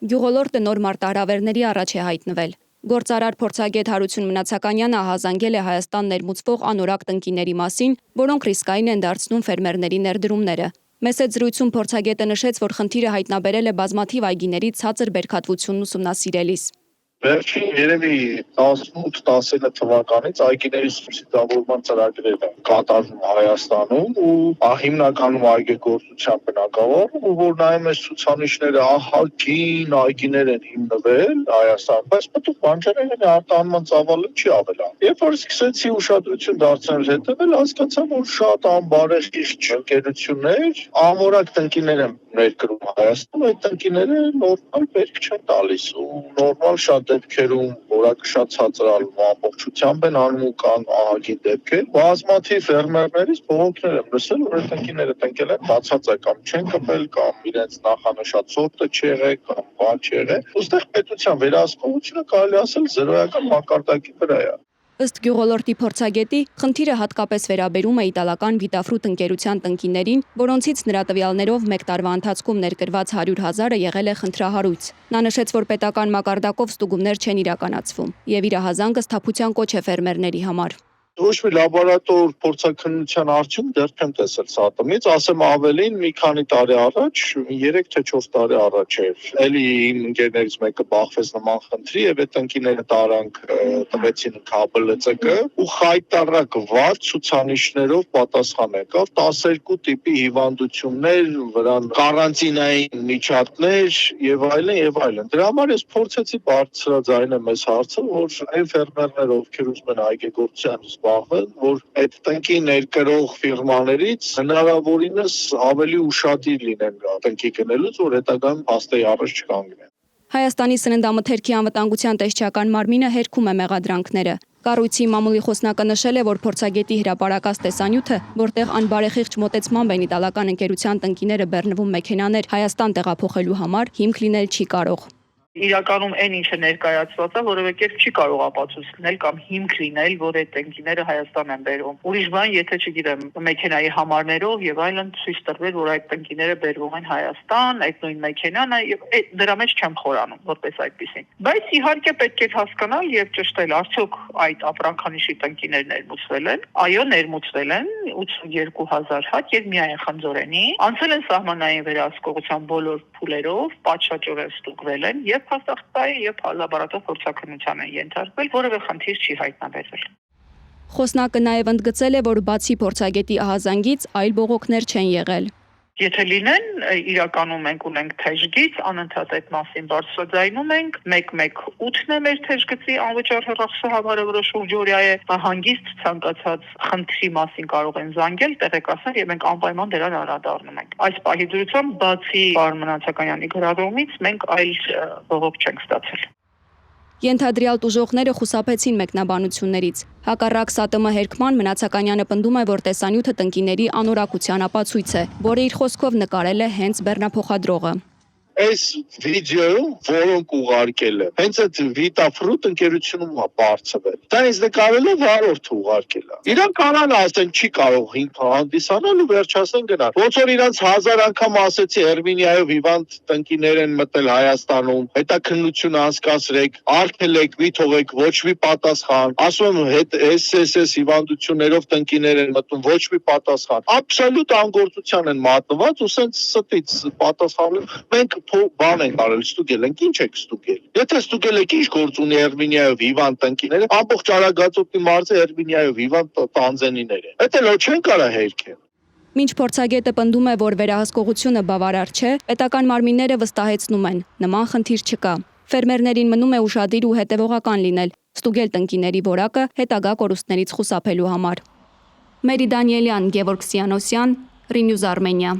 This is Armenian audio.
Գյուղոլորտը նոր մարտահրավերների առաջ է հայտնվել։ Գործարար փորձագետ Հարություն Մնացականյանը ահազանգել է Հայաստան ներմուծվող անորակ տնկիների մասին, որոնք ռիսկային են դարձնում ֆերմերների ներդրումները։ Մեծ զրույցում փորձագետը նշեց, որ խնդիրը հայտնաբերել է բազմաթիվ այգիների ցածր բերքատվությունն ուսումնասիրելիս։ Վերջին երևի 18-19 թվականից այգիների սուբսիդավորման ծրագրեր են կատարվում Հայաստանում ու հիմնականում այգեգործության բնագավառում, ու որ նայում ես ցուցանիշները, ահագին այգիներ են հիմնվել Հայաստանում, բայց մտուղ բանջարեղենի արտահանման ծավալը չի ավելանում։ Երբ որ սկսեցի ուշադրություն դարձնել հետևել, հասկացա, որ շատ անբարեխիղճ ընկերություններ անորակ տնկիներ են ներկրում Հայաստանում, այդ տնկիները նորմալ բերք չեն տալիս ու նորմալ շատ դեպքերում որակը շատ ցածրալու ամբողջությամբ են անում ու կան ահագին դեպքեր։ Բազմաթիվ ֆերմերներից բողոքներ եմ լսել, որ այդ տնկիները տնկել են բացած կամ չեն կպել, կամ իրենց նախանշած սորտը չի եղել, կամ բան չի եղել։ Ոստեղ պետության վերահսկողությունը կարելի ասել զրոյական մակարդակի վրա է։ Ըստ գյուղոլորտի փորձագետի, խնդիրը հատկապես վերաբերում է իտալական Վիտաֆրուտ ընկերության տնկիներին, որոնցից նրա տվյալներով մեկ տարվա ընթացքում ներկրված 100,000-ը եղել է խնդրահարույց։ Նա նշեց, որ պետական մակարդակով ստուգումներ չեն իրականացվում, եւ իր ահազանգը սթափության կոչ է ֆերմերների համար։ Ոչ մի լաբորատոր փորձաքննության արդյունք դեռ չեմ տեսել ՍԱՏՄ-ից, ասեմ ավելին, մի քանի տարի առաջ, 3 թե 4 տարի առաջ էր։ Էլի իմ ընկերներից մեկը բախվեց նման խնդրի եւ այդ ընկիները տարանք տվեցին ԿԲԼԾԿ ու խայտառակ վառ ցուցանիշներով պատասխան եկավ 12 տիպի հիվանդություններ, վրան կարանտինային միջատներ եւ այլն եւ այլն։ Դրա համար ես փորձեցի բարձրաձայնել այս հարցը, որ այն ֆերմերները, ովքեր ուզում են այգեգործության որ այդ տնկի ներկրող ֆիրմաներից հնարավորինս ավելի ուշադիր լինեն տնկի գնելուց, որ հետագայում փաստի առաջ չկանգնեն։ Հայաստանի սննդամթերքի անվտանգության տեսչական մարմինը հերքում է մեղադրանքները։ Կառույցի մամուլի խոսնակը նշել է, որ փորձագետի հրապարակած տեսանյութը, որտեղ անբարեխիղճ մոտեցմամբ են իտալական ընկերության տնկիները բեռնվում մեքենաներ Հայաստան տեղափոխելու համար, հիմք լինել չի կարող։ Իրականում այն ինչը ներկայացված է, որևէ կերպ չի կարող ապացուցնել կամ հիմք լինել, որ այդ տնկիները Հայաստան են բերվում։ Ուրիշ բան, եթե չգիտեմ, մեքենայի համարներով եւ այլն ցույց տրվեր, որ այդ տնկիները բերվում են Հայաստան, այդ նույն մեքենան է եւ դրա մեջ չեմ խորանում, որպես այդպեսին։ Բայց իհարկե պետք է հասկանալ եւ ճշտել, արդյոք այդ ապրանքանիշի տնկիներ ներմուծվել են։ Այո, ներմուծվել են 82,000 հատ եւ միայն խնձորենի, անցել են սահմանային վերահսկողության բոլոր փուլերով, պատշաճորեն ստուգվել են եւ փաստացի եւ լաբորատոր փորձաքննության են ենթարկվել, որևէ խնդիր չի հայտնաբերվել։ Խոսնակը նաեւ ընդգծել է, որ բացի փորձագետի ահազանգից այլ բողոքներ չեն եղել։ Եթե լինեն, իրականում մենք ունենք թեժգիծ, անընդհատ այդ մասին բարձրաձայնում ենք, 118-ն է մեր թեժգծի անվճար հեռախոսահամարը, որը շուրջօրյա է, հանգիստ ցանկացած խնդրի մասին կարող են զանգել, տեղեկացնել եւ մենք անպայման դրան անդրադառնում ենք։ Այս պահի դրությամբ բացի պարոն Մնացակայանի գրառումից մենք այլ բողոք չենք ստացել։ Ենթադրյալ տուժողները խուսափեցին մեկնաբանություններից։ Հակառակ ՍԱՏՄ հերքման Մնացականյանը պնդում է, որ տեսանյութը տնկիների անորակության ապացույց է, որը իր խոսքով նկարել է հենց բեռնափոխադրողը։ Այս վիդեոյում, որոնք ուղարկել են, հենց այդ Վիտաֆրուտ ընկերությունում է բարձվել։ Դա ինձ նկարել է վարորդը ուղարկել է։ Իրանք կարան ասեն չի կարող հիմք հանդիսանալ ու վերջացնեն գնալ։ Ոնց որ իրանք 1000 անգամ ասեցի Էրմինիայով հիվանդ տնկիներ են մտել Հայաստանում, հետաքննություն անցկացրեք, արգելեք, մի թողեք, ոչ մի պատասխան։ Ասում եմ հետ SSS հիվանդություններով տնկիներ են մտնում, ոչ մի պատասխան։ Աբսոլյուտ անգործության են մատնված ու սենց ստից պատասխանում։ Մենք բան ենք արել, ստուգել ենք, ինչ եք ստուգել։ Եթե ստուգել եք, ինչ գործ ունի Էրմինիայով հիվանդ տնկիները, ամբողջ Արագածոտնի մարզը Էրմինիայով հիվանդ տանձենիներ են։ Դա լո չեն կարա հերքեն։ Մինչ փորձագետը պնդում է, որ վերահսկողությունը բավարար չէ, պետական մարմինները վստահեցնում են, նման խնդիր չկա։ Ֆերմերներին մնում է ուշադիր ու հետևողական լինել, ստուգել տնկիների որակը հետագա կորուստներից խուսափելու համար։ Մերի Դանիելյան, Գևորգ Սյանոսյան, Ռինյուզ Արմենիա։